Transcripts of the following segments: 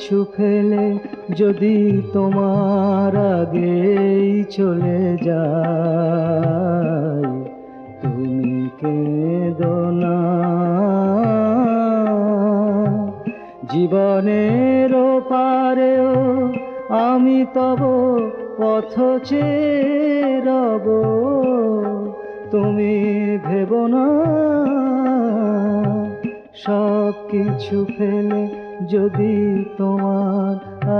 কিছু ফেলে যদি তোমার আগেই চলে যায়, তুমি কেঁদো না। জীবনের পারেও আমি তব পথ চেয়ে রব, তুমি ভেবো না। সব কিছু ফেলে যদি তোমার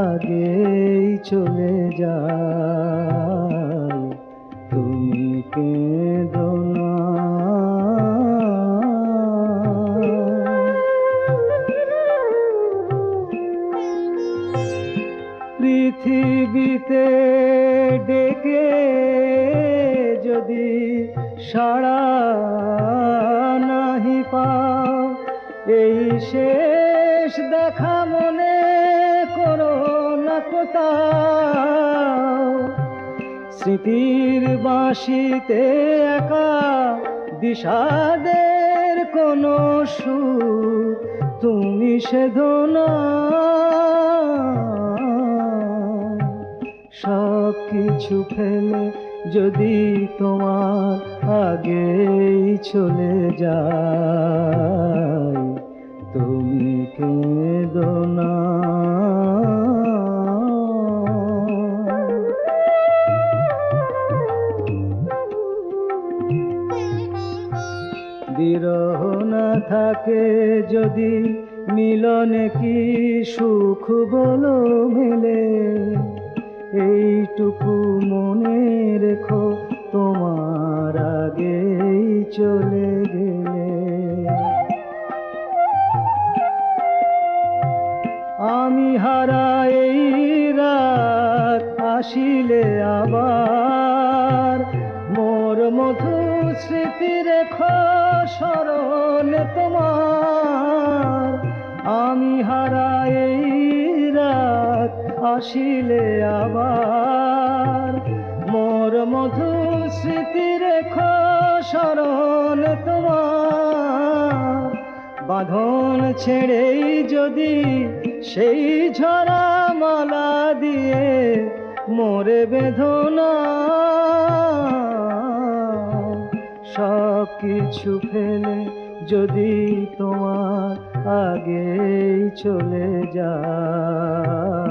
আগেই চলে যায়, তুমি কেঁদো না। পৃথিবীতে ডেকে যদি সাড়া নাহি পাও, এই শেষ দেখা মনে করো না কোথাও। স্মৃতির বাঁশিতে একা বিষাদের কোনো সুর তুমি সেধো না। সব কিছু ফেলে যদি তোমার আগেই চলে যায়, তুমি কেঁদো না। বিরহ না থাকে যদি মিলনে কি সুখ বলো মেলে, এইটুকু মনে রেখো তোমার আগেই চলে গেলে। আমি হারা এই রাত আসিলে আবার, মোর মধুর স্মৃতি রেখো স্মরণে তোমার। আমি হারা এই রাত আসিলে আবার, মোর মধুর স্মৃতি রেখো স্মরণে তোমার। বাঁধন ছেড়েই যদি সেই ঝরা মালা দিয়ে মোরে বেঁধো না। সব কিছু ফেলে যদি তোমার আগেই চলে যায়,